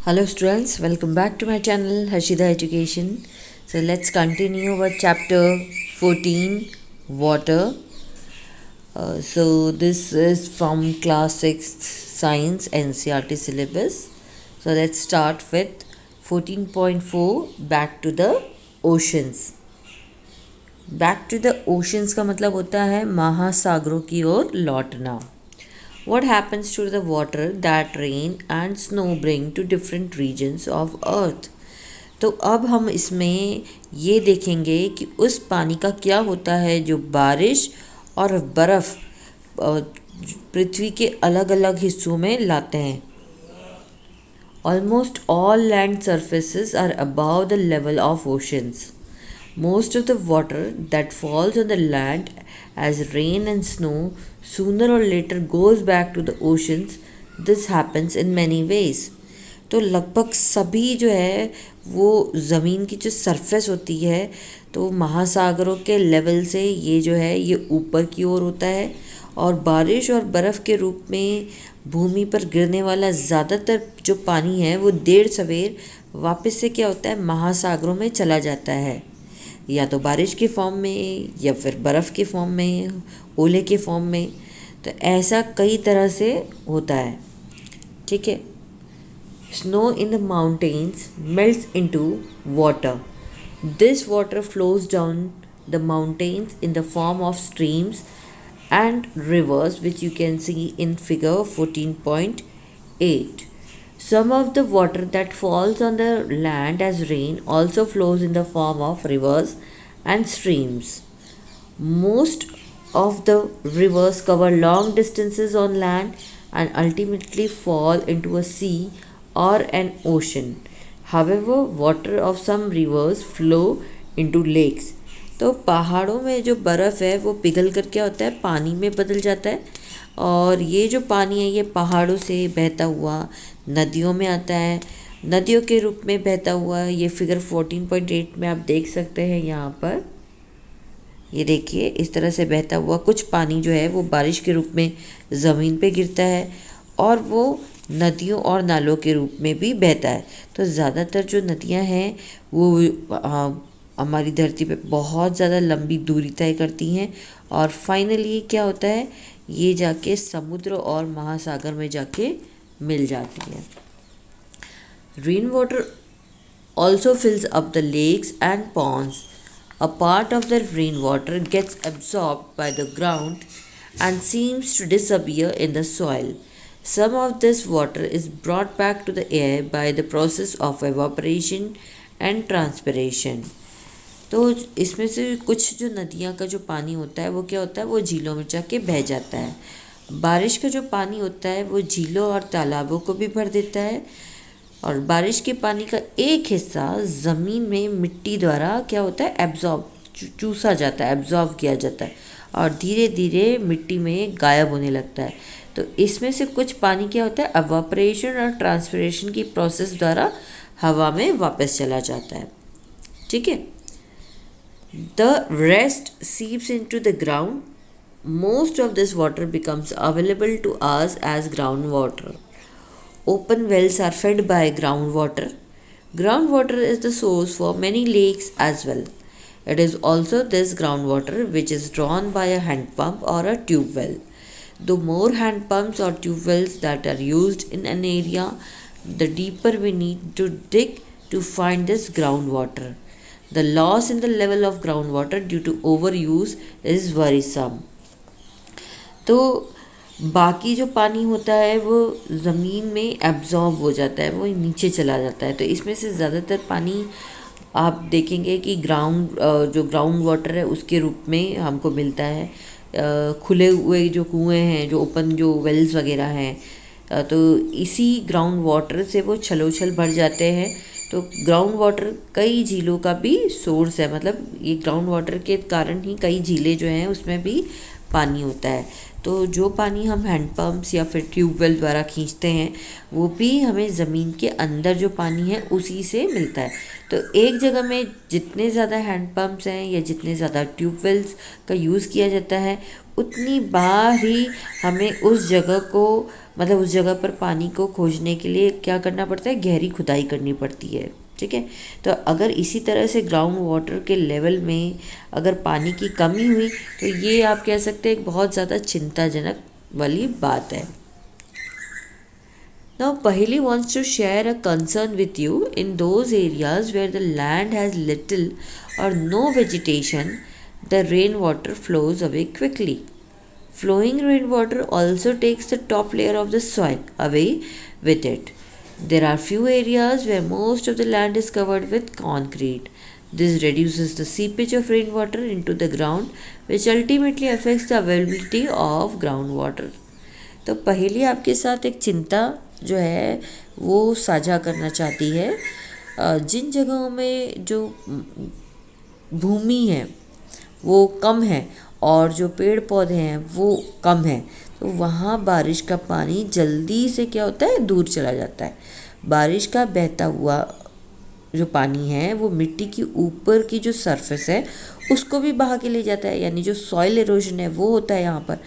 Hello students, welcome back to my channel Harshida Education. So let's continue with chapter 14 water. So this is from class 6th science NCERT syllabus. So let's start with 14.4 back to the oceans. Back to the oceans का मतलब होता है महासागरों की ओर लौटना. What happens to the water that rain and snow bring to different regions of earth? तो अब हम इसमें ये देखेंगे कि उस पानी का क्या होता है जो बारिश और बर्फ़ पृथ्वी के अलग अलग हिस्सों में लाते हैं. Almost all land surfaces are above the level of oceans. Most of the water that falls on the land as rain and snow sooner or later goes back to the oceans. This happens in many ways. तो लगभग सभी जो है वो ज़मीन की जो surface होती है तो महासागरों के लेवल से ये जो है ये ऊपर की ओर होता है और बारिश और बर्फ़ के रूप में भूमि पर गिरने वाला ज़्यादातर जो पानी है वो देर सवेर वापस से क्या होता है महासागरों में चला जाता है, या तो बारिश के फॉर्म में या फिर बर्फ़ के फॉर्म में, ओले के फॉर्म में. तो ऐसा कई तरह से होता है. ठीक है. Snow in the mountains melts into water. This water flows down the mountains in the form of streams and rivers, which you can see in figure 14.8. Some of the water that falls on the land as rain also flows in the form of rivers and streams. Most of the rivers cover long distances on land and ultimately fall into a sea or an ocean. However, water of some rivers flow into lakes. तो पहाड़ों में जो बर्फ़ है वो पिघल कर क्या होता है पानी में बदल जाता है और ये जो पानी है ये पहाड़ों से बहता हुआ नदियों में आता है, नदियों के रूप में बहता हुआ. ये फिगर 14.8 में आप देख सकते हैं. यहाँ पर ये देखिए इस तरह से बहता हुआ कुछ पानी जो है वो बारिश के रूप में ज़मीन पे गिरता है और वो नदियों और नालों के रूप में भी बहता है. तो ज़्यादातर जो नदियाँ हैं वो हमारी धरती पे बहुत ज़्यादा लंबी दूरी तय करती हैं और फाइनली क्या होता है ये जाके समुद्र और महासागर में जाके मिल जाती है. Rain water also fills up the lakes and ponds. A part of the rain water gets absorbed by the ground and seems to disappear in the soil. Some of this water is brought back to the air by the process of evaporation and transpiration. तो इसमें से कुछ जो नदियाँ का जो पानी होता है वो क्या होता है वो झीलों में जाके बह जाता है. बारिश का जो पानी होता है वो झीलों और तालाबों को भी भर देता है और बारिश के पानी का एक हिस्सा ज़मीन में मिट्टी द्वारा क्या होता है एब्जॉर्ब चूसा जाता है, एब्जॉर्ब किया जाता है और धीरे धीरे मिट्टी में गायब होने लगता है. तो इसमें से कुछ पानी क्या होता है एवापोरेशन और ट्रांसपिरेशन की प्रोसेस द्वारा हवा में वापस चला जाता है. ठीक है. The rest seeps into the ground. Most of this water becomes available to us as groundwater. Open wells are fed by groundwater. Groundwater is the source for many lakes as well. It is also this groundwater which is drawn by a hand pump or a tube well. The more hand pumps or tube wells that are used in an area, the deeper we need to dig to find this groundwater. The loss in the level of groundwater due to overuse is worrisome. तो बाकी जो पानी होता है वो ज़मीन में absorb हो जाता है, वो नीचे चला जाता है. तो इसमें से ज़्यादातर पानी आप देखेंगे कि जो ग्राउंड वाटर है उसके रूप में हमको मिलता है. खुले हुए जो कुएँ हैं, जो ओपन जो वेल्स वगैरह हैं, तो इसी ग्राउंड वाटर से वो छलोछल भर जाते हैं. तो ग्राउंड वाटर कई झीलों का भी सोर्स है, मतलब ये ग्राउंड वाटर के कारण ही कई झीलें जो हैं उसमें भी पानी होता है. तो जो पानी हम हैंडपम्प्स या फिर ट्यूबवेल द्वारा खींचते हैं वो भी हमें ज़मीन के अंदर जो पानी है उसी से मिलता है. तो एक जगह में जितने ज़्यादा हैंडपम्प्स हैं या जितने ज़्यादा ट्यूबवेल्स का यूज़ किया जाता है उतनी बार ही हमें उस जगह को मतलब उस जगह पर पानी को खोजने के लिए क्या करना पड़ता है, गहरी खुदाई करनी पड़ती है। ठीक है, तो अगर इसी तरह से ग्राउंड वाटर के लेवल में अगर पानी की कमी हुई तो ये आप कह सकते हैं एक बहुत ज़्यादा चिंताजनक वाली बात है। Now, Paheli wants to share a concern with you. In those areas where the land has little or no vegetation, the rainwater flows away quickly. Flowing rainwater also takes the top layer of the soil away with it. There are few areas where most of the land is covered with concrete. This reduces the seepage of rainwater into the ground, which ultimately affects the availability of groundwater. तो पहेली आपके साथ एक चिंता जो है वो साझा करना चाहती है। जिन जगहों में जो भूमि है वो कम है और जो पेड़ पौधे हैं वो कम है, तो वहाँ बारिश का पानी जल्दी से क्या होता है, दूर चला जाता है। बारिश का बहता हुआ जो पानी है वो मिट्टी की ऊपर की जो सरफेस है उसको भी बहा के ले जाता है, यानी जो सॉइल एरोजन है वो होता है यहाँ पर।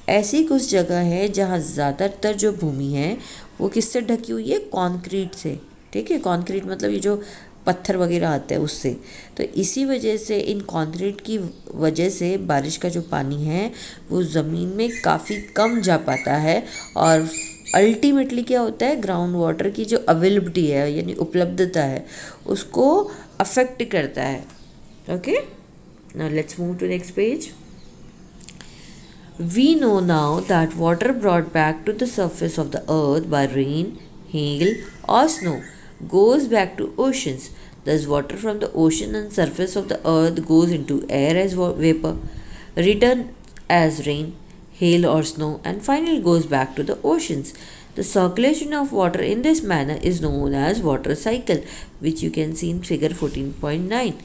ऐसी कुछ जगह है जहाँ ज़्यादातर जो भूमि है वो किससे ढकी हुई है, कंक्रीट से। ठीक है, कंक्रीट मतलब ये जो पत्थर वगैरह आते हैं उससे। तो इसी वजह से इन कंक्रीट की वजह से बारिश का जो पानी है वो ज़मीन में काफ़ी कम जा पाता है और अल्टीमेटली क्या होता है, ग्राउंड वाटर की जो अवेलेबिलिटी है यानी उपलब्धता है उसको अफेक्ट करता है। Okay, now let's move to next page. We know now that water brought back to the surface of the earth by rain, hail, or snow goes back to oceans. Thus, water from the ocean and surface of the earth goes into air as vapor, return as rain, hail, or snow, and finally goes back to the oceans. The circulation of water in this manner is known as water cycle, which you can see in figure 14.9.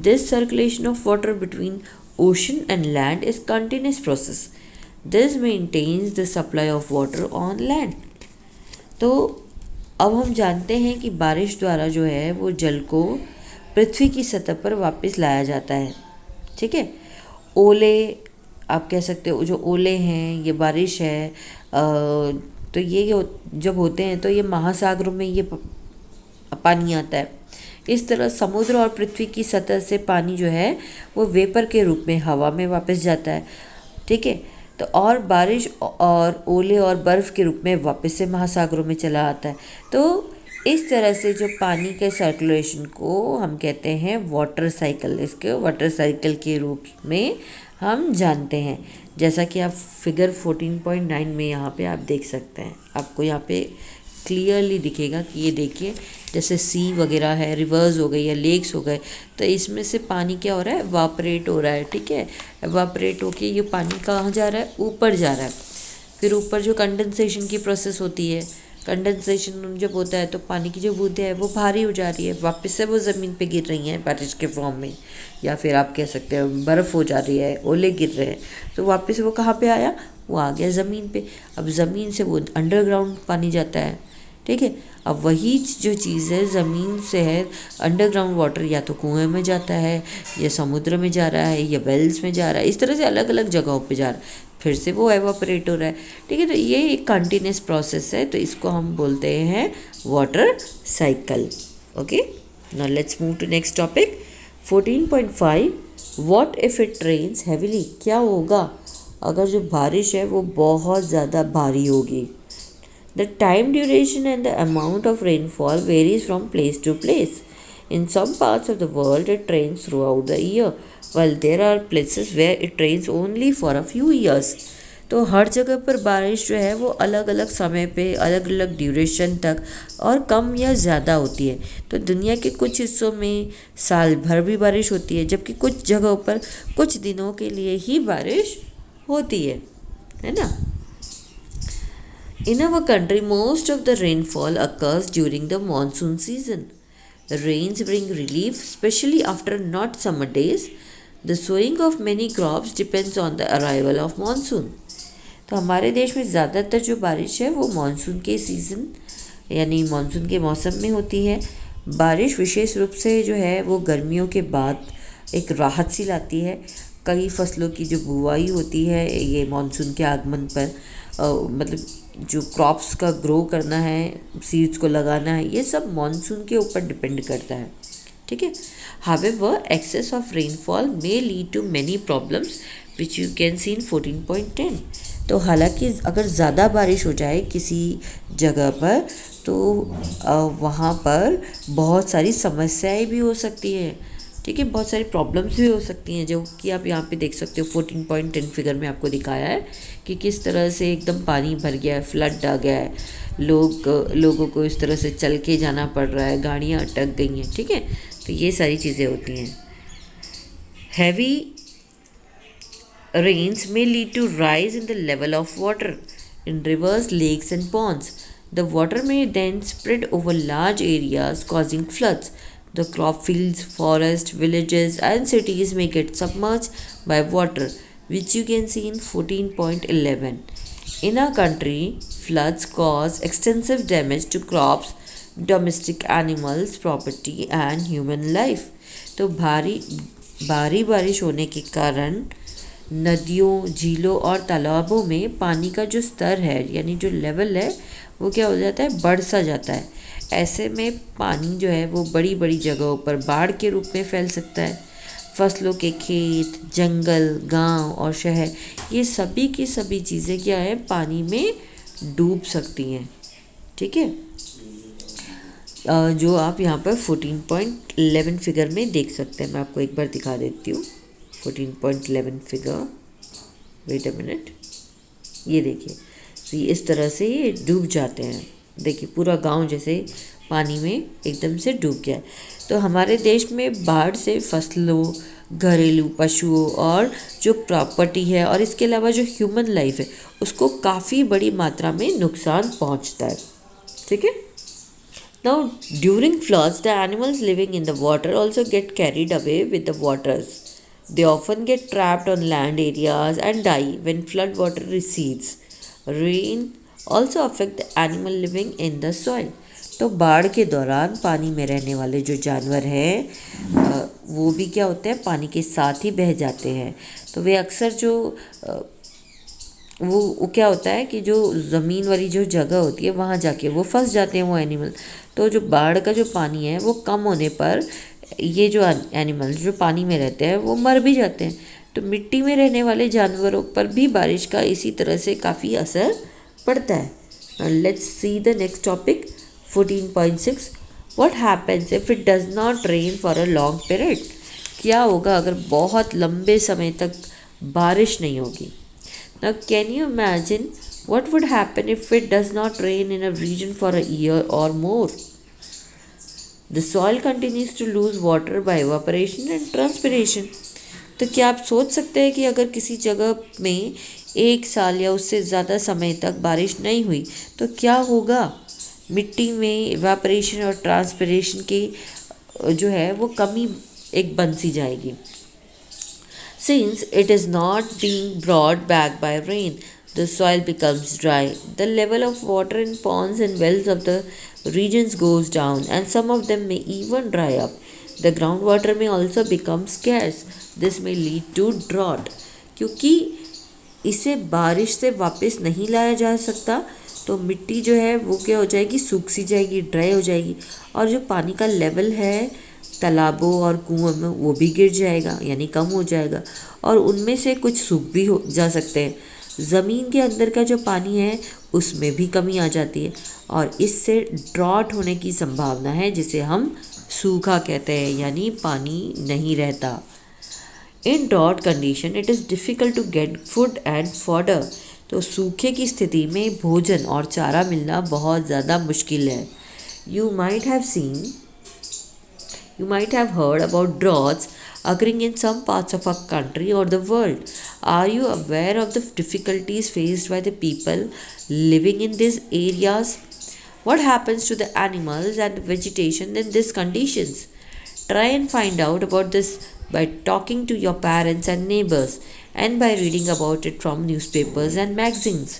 This circulation of water between ocean and land is continuous process. This maintains the supply of water on land. तो अब हम जानते हैं कि बारिश द्वारा जो है वो जल को पृथ्वी की सतह पर वापस लाया जाता है। ठीक है, ओले आप कह सकते हो, जो ओले हैं ये बारिश है, तो ये जब होते हैं तो ये महासागरों में ये पानी आता है। इस तरह समुद्र और पृथ्वी की सतह से पानी जो है वो वेपर के रूप में हवा में वापस जाता है। ठीक है, तो और बारिश और ओले और बर्फ़ के रूप में वापस से महासागरों में चला आता है। तो इस तरह से जो पानी के सर्कुलेशन को हम कहते हैं वाटर साइकिल, इसके वाटर साइकिल के रूप में हम जानते हैं। जैसा कि आप फिगर 14.9 में यहाँ पे आप देख सकते हैं, आपको यहाँ पे क्लियरली दिखेगा कि ये देखिए जैसे सी वगैरह है, रिवर्स हो गई या लेक्स हो गए, तो इसमें से पानी क्या हो रहा है, एवापरेट हो रहा है। ठीक है, एवापरेट होके ये पानी कहाँ जा रहा है, ऊपर जा रहा है। फिर ऊपर जो कंडेंसेशन की प्रोसेस होती है, कंडेंसेशन जब होता है तो पानी की जो बूंदें हैं वो भारी हो जा रही है, वापस से वो ज़मीन पे गिर रही हैं बारिश के फॉर्म में, या फिर आप कह सकते हैं बर्फ़ हो जा रही है, ओले गिर रहे हैं, तो वापस वो कहाँ पे आया, वो आ गया ज़मीन पे। अब ज़मीन से वो अंडरग्राउंड पानी जाता है। ठीक है, अब वही जो चीज़ है ज़मीन से है, अंडरग्राउंड वाटर या तो कुएं में जाता है या समुद्र में जा रहा है या वेल्स में जा रहा है, इस तरह से अलग अलग जगहों पे जा रहा है, फिर से वो एवापोरेट हो रहा है। ठीक है, तो ये एक कंटिन्यूस प्रोसेस है, तो इसको हम बोलते हैं water cycle. Okay, now let's move to next topic 14.5। What if it rains heavily, क्या होगा अगर जो बारिश है वो बहुत ज़्यादा भारी होगी। The time duration and the amount of rainfall varies from place to place. In some parts of the world, it rains throughout the year, while there are places where it rains only for a few years. तो हर जगह पर बारिश जो है वो अलग अलग समय पे अलग अलग ड्यूरेशन तक और कम या ज़्यादा होती है। तो दुनिया के कुछ हिस्सों में साल भर भी बारिश होती है, जबकि कुछ जगहों पर कुछ दिनों के लिए ही बारिश होती है ना। In our country, most of the rainfall occurs during the monsoon season. The rains bring relief, especially after not summer days. The sowing of many crops depends on the arrival of monsoon. तो हमारे देश में ज़्यादातर जो बारिश है वो monsoon के सीज़न यानी मानसून के मौसम में होती है। बारिश विशेष रूप से जो है वो गर्मियों के बाद एक राहत सी लाती है। कई फसलों की जो बुवाई होती है ये मानसून के आगमन पर मतलब जो क्रॉप्स का ग्रो करना है, सीड्स को लगाना है, ये सब मानसून के ऊपर डिपेंड करता है, ठीक है। However excess of rainfall may lead to many problems which you can see in 14.10। तो हालांकि अगर ज़्यादा बारिश हो जाए किसी जगह पर तो वहाँ पर बहुत सारी समस्याएं भी हो सकती हैं, ठीक है, बहुत सारी प्रॉब्लम्स भी हो सकती हैं, जो कि आप यहाँ पे देख सकते हो 14.10 फिगर में आपको दिखाया है कि किस तरह से एकदम पानी भर गया है, फ्लड आ गया है, लोगों को इस तरह से चल के जाना पड़ रहा है, गाड़ियाँ अटक गई हैं, ठीक है। तो ये सारी चीज़ें होती हैं। Heavy rains may lead to rise in the level of water in rivers, lakes and ponds. The water may then spread over large areas causing floods. The crop fields, forests, villages and cities may get submerged by water, which you can see in 14.11. In our country, floods cause extensive damage to crops, domestic animals, property and human life. तो भारी बारिश होने के कारण नदियों, झीलों और तालाबों में पानी का जो स्तर है यानी जो लेवल है वो क्या हो जाता है, बढ़ सा जाता है। ऐसे में पानी जो है वो बड़ी बड़ी जगहों पर बाढ़ के रूप में फैल सकता है। फसलों के खेत, जंगल, गांव और शहर, ये सभी की सभी चीज़ें क्या है, पानी में डूब सकती हैं, ठीक है। जो आप यहाँ पर 14.11 फिगर में देख सकते हैं। मैं आपको एक बार दिखा देती हूँ 14.11 फिगर, वेट अ मिनट, ये देखिए। तो ये इस तरह से ये डूब जाते हैं, देखिए पूरा गांव जैसे पानी में एकदम से डूब गया है। तो हमारे देश में बाढ़ से फसलों, घरेलू पशुओं और जो प्रॉपर्टी है और इसके अलावा जो ह्यूमन लाइफ है उसको काफ़ी बड़ी मात्रा में नुकसान पहुंचता है, ठीक है। Now, during floods, the animals living in the water also get carried away with the waters. They often get trapped on land areas and die when flood water recedes. Rain also affect the animal living in the soil. तो बाढ़ के दौरान पानी में रहने वाले जो जानवर हैं वो भी क्या होते हैं, पानी के साथ ही बह जाते हैं। तो वे अक्सर जो वो क्या होता है कि जो ज़मीन वाली जो जगह होती है वहाँ जाके वो फंस जाते हैं वो एनिमल। तो जो बाढ़ का जो पानी है वो कम होने पर ये जो एनिमल्स जो पानी में रहते हैं वो मर भी जाते हैं। तो मिट्टी में रहने वाले जानवरों पर भी बारिश का इसी तरह से काफ़ी असर पड़ता है। Let's see the next topic 14.6। What happens if it does not rain for a long period. क्या होगा अगर बहुत लंबे समय तक बारिश नहीं होगी। Now, can you imagine what would happen if it does not rain in a region for a year or more? The soil continues to lose water by evaporation and transpiration. तो क्या आप सोच सकते हैं कि अगर किसी जगह में 1 साल या उससे ज़्यादा समय तक बारिश नहीं हुई तो क्या होगा, मिट्टी में evaporation और transpiration की जो है वो कमी एक बन सी जाएगी। Since it is not being brought back by rain, the soil becomes dry. The level of water in ponds and wells of the regions goes down, and some of them may even dry up. The groundwater may also become scarce. This may lead to drought. क्योंकि इसे बारिश से वापस नहीं लाया जा सकता तो मिट्टी जो है वो क्या हो जाएगी, सूख सी जाएगी, ड्राई हो जाएगी, और जो पानी का लेवल है तालाबों और कुओं में वो भी गिर जाएगा यानी कम हो जाएगा, और उनमें से कुछ सूख भी हो जा सकते हैं। ज़मीन के अंदर का जो पानी है उसमें भी कमी आ जाती है और इससे ड्रॉट होने की संभावना है, जिसे हम सूखा कहते हैं यानी पानी नहीं रहता। In drought condition it is difficult to get food and fodder. तो सूखे की स्थिति में भोजन और चारा मिलना बहुत ज़्यादा मुश्किल है। You might have heard about droughts occurring in some parts of our country or the world. Are you aware of the difficulties faced by the people living in these areas? What happens to the animals and the vegetation in these conditions? Try and find out about this by talking to your parents and neighbors and by reading about it from newspapers and magazines.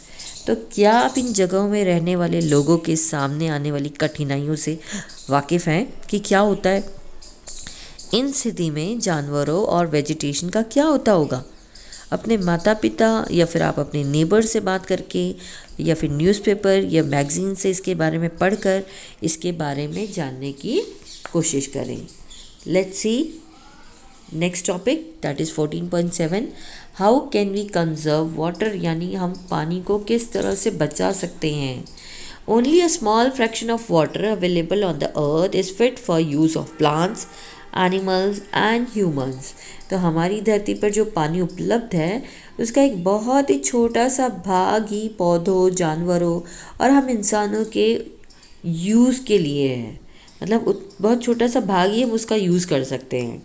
तो क्या आप इन जगहों में रहने वाले लोगों के सामने आने वाली कठिनाइयों से वाकिफ़ हैं कि क्या होता है इन स्थिति में जानवरों और वेजिटेशन का क्या होता होगा? अपने माता पिता या फिर आप अपने नेबर से बात करके या फिर न्यूज़पेपर या मैगज़ीन से इसके बारे में पढ़कर इसके बारे में जानने की कोशिश करें। Let's see next topic, that is 14.7, how can we conserve water, यानी हम पानी को किस तरह से बचा सकते हैं। Only a small fraction of water available on the earth is fit for use of plants, animals and humans. तो हमारी धरती पर जो पानी उपलब्ध है उसका एक बहुत ही छोटा सा भाग ही पौधों, जानवरों और हम इंसानों के यूज़ के लिए है। मतलब बहुत छोटा सा भाग ही हम उसका यूज़ कर सकते हैं।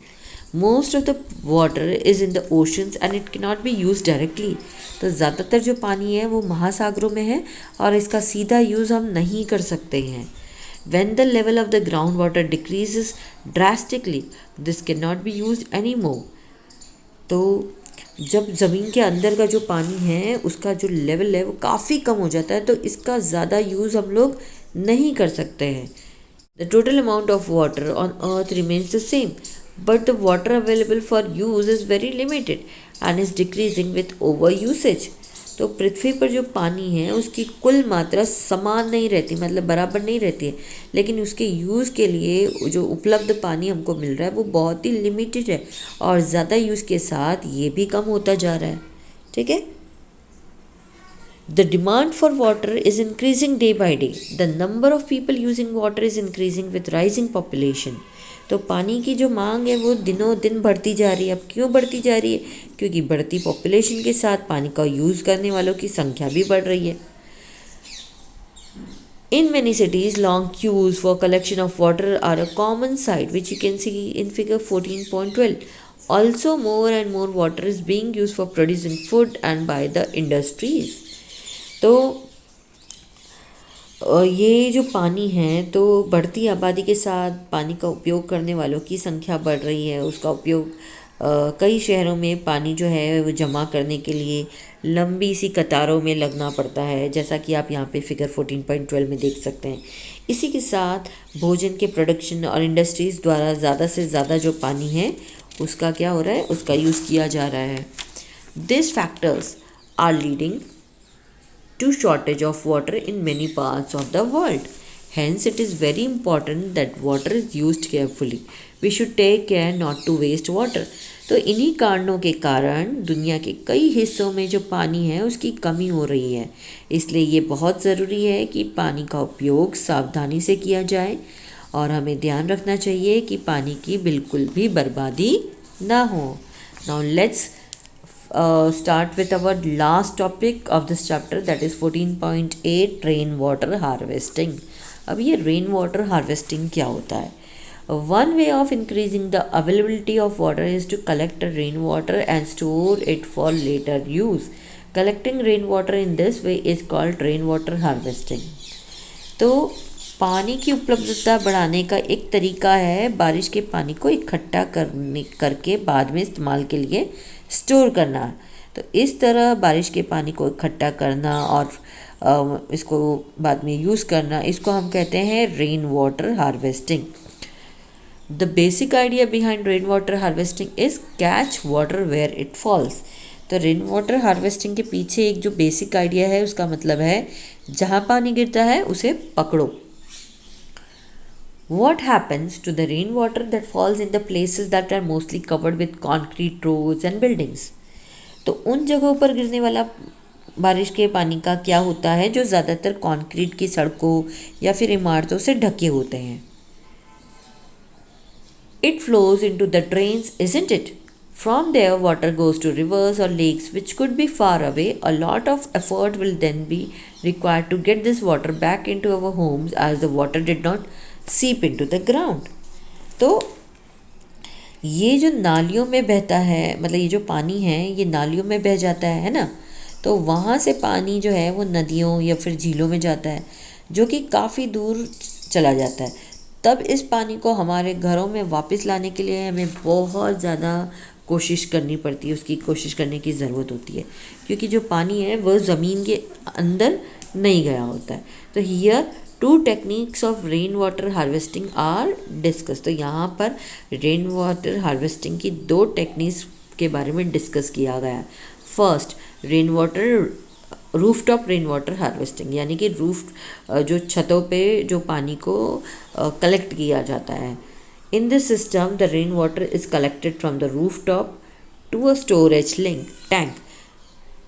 Most of the water is in the oceans and it can not be use directly. तो ज़्यादातर जो पानी है वो महासागरों में है और इसका सीधा यूज़ हम नहीं कर सकते हैं। When the level of the groundwater decreases drastically, this cannot be used anymore. तो जब ज़मीन के अंदर का जो पानी है उसका जो लेवल है वो काफ़ी कम हो जाता है, तो इसका ज़्यादा यूज़ हम लोग नहीं कर सकते हैं। The total amount of water on earth remains the same, but the water available for use is very limited and is decreasing with over usage. तो पृथ्वी पर जो पानी है उसकी कुल मात्रा समान नहीं रहती, मतलब बराबर नहीं रहती है, लेकिन उसके यूज़ के लिए जो उपलब्ध पानी हमको मिल रहा है वो बहुत ही लिमिटेड है और ज़्यादा यूज़ के साथ ये भी कम होता जा रहा है। ठीक है। The demand for water is increasing day by day. The number of people using water is increasing with rising population. तो पानी की जो मांग है वो दिनों दिन बढ़ती जा रही है। अब क्यों बढ़ती जा रही है? क्योंकि बढ़ती पॉपुलेशन के साथ पानी का यूज़ करने वालों की संख्या भी बढ़ रही है। In many cities, long queues for collection of water are a common sight, which you can see in figure 14.12. Also, more and more water is being used for producing food and by the industries. तो ये जो पानी है तो बढ़ती आबादी के साथ पानी का उपयोग करने वालों की संख्या बढ़ रही है। उसका उपयोग कई शहरों में पानी जो है वो जमा करने के लिए लंबी सी कतारों में लगना पड़ता है, जैसा कि आप यहाँ पे फिगर 14.12 में देख सकते हैं। इसी के साथ भोजन के प्रोडक्शन और इंडस्ट्रीज़ द्वारा ज़्यादा से ज़्यादा जो पानी है उसका क्या हो रहा है, उसका यूज़ किया जा रहा है। This factors are leading to shortage of water in many parts of the world. Hence, it is very important that water is used carefully. We should take care not to waste water. तो इन्हीं कारणों के कारण दुनिया के कई हिस्सों में जो पानी है उसकी कमी हो रही है। इसलिए ये बहुत ज़रूरी है कि पानी का उपयोग सावधानी से किया जाए और हमें ध्यान रखना चाहिए कि पानी की बिल्कुल भी बर्बादी ना हो। Now let's start with our last topic of this chapter, that is 14.8, rain water harvesting. अब ये rain water harvesting क्या होता है? One way of increasing the availability of water is to collect the rainwater and store it for later use. Collecting rainwater in this way is called rainwater harvesting. तो पानी की उपलब्धता बढ़ाने का एक तरीका है बारिश के पानी को इकट्ठा करके बाद में इस्तेमाल के लिए स्टोर करना। तो इस तरह बारिश के पानी को इकट्ठा करना और इसको बाद में यूज़ करना, इसको हम कहते हैं rain water harvesting. The basic idea behind rain water harvesting is catch water where it falls. तो रेन वाटर हार्वेस्टिंग के पीछे एक जो बेसिक आइडिया है उसका मतलब है जहाँ पानी गिरता है उसे पकड़ो। What happens to the rainwater that falls in the places that are mostly covered with concrete roads and buildings? तो उन जगहों पर गिरने वाला बारिश के पानी का क्या होता है जो ज़्यादातर कंक्रीट की सड़कों या फिर इमारतों से ढके होते हैं? It flows into the drains, isn't it? From there, water goes to rivers or lakes, which could be far away. A lot of effort will then be required to get this water back into our homes as the water did not seep into the ground. तो ये जो नालियों में बहता है, मतलब ये जो पानी है ये नालियों में बह जाता है ना, तो वहाँ से पानी जो है वो नदियों या फिर झीलों में जाता है जो कि काफ़ी दूर चला जाता है। तब इस पानी को हमारे घरों में वापस लाने के लिए हमें बहुत ज़्यादा कोशिश करनी पड़ती है, उसकी कोशिश करने की ज़रूरत होती है, क्योंकि जो पानी है वो ज़मीन के अंदर नहीं गया होता है। तो here two techniques of rain water harvesting are discuss. तो यहाँ पर रेन वाटर हार्वेस्टिंग की दो टेक्निक्स के बारे में डिस्कस किया गया। First, rain water rooftop rain water harvesting, यानी कि जो छतों पे जो पानी को कलेक्ट किया जाता है। In this system the rain water is collected from the rooftop to a storage tank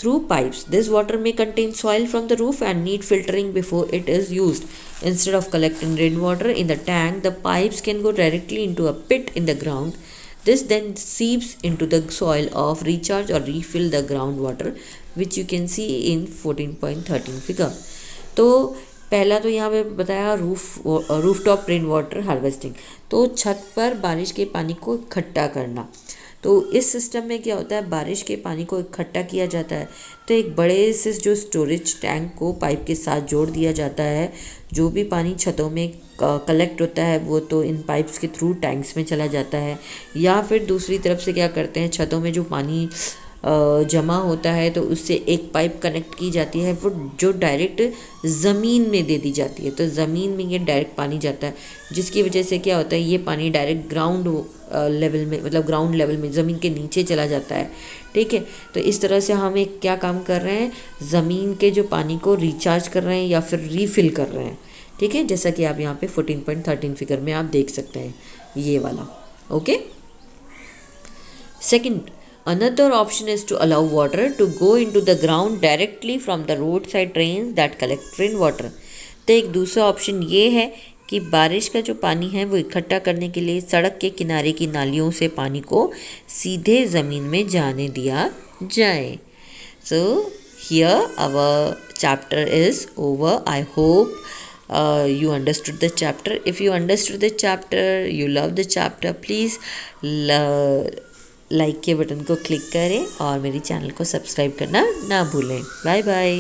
through pipes. This water may contain soil from the roof and need filtering before it is used. Instead of collecting rainwater in the tank, the pipes can go directly into a pit in the ground. This then seeps into the soil of recharge or refill the groundwater, which you can see in 14.13 figure. तो पहला तो यहाँ पे बताया rooftop rain water harvesting, तो छत पर बारिश के पानी को इकट्ठा करना। तो इस सिस्टम में क्या होता है, बारिश के पानी को इकट्ठा किया जाता है, तो एक बड़े से जो स्टोरेज टैंक को पाइप के साथ जोड़ दिया जाता है। जो भी पानी छतों में कलेक्ट होता है वो तो इन पाइप्स के थ्रू टैंक्स में चला जाता है, या फिर दूसरी तरफ से क्या करते हैं, छतों में जो पानी जमा होता है तो उससे एक पाइप कनेक्ट की जाती है, वो जो डायरेक्ट ज़मीन में दे दी जाती है। तो ज़मीन में ये डायरेक्ट पानी जाता है, जिसकी वजह से क्या होता है, ये पानी डायरेक्ट ग्राउंड लेवल में, मतलब ग्राउंड लेवल में ज़मीन के नीचे चला जाता है। ठीक है, तो इस तरह से हम एक क्या काम कर रहे हैं, ज़मीन के जो पानी को रिचार्ज कर रहे हैं या फिर रीफिल कर रहे हैं। ठीक है, जैसा कि आप यहाँ पे 14.13 फिगर में आप देख सकते हैं ये वाला। Okay, second, another option is to allow water to go into the ground directly from the roadside drains that collect rain water. तो एक दूसरा ऑप्शन ये है कि बारिश का जो पानी है वो इकट्ठा करने के लिए सड़क के किनारे की नालियों से पानी को सीधे ज़मीन में जाने दिया जाए। So here our chapter is over. I hope you understood the chapter. If you understood the chapter, you love the chapter, please like के बटन को क्लिक करें और मेरी चैनल को सब्सक्राइब करना ना भूलें। Bye bye.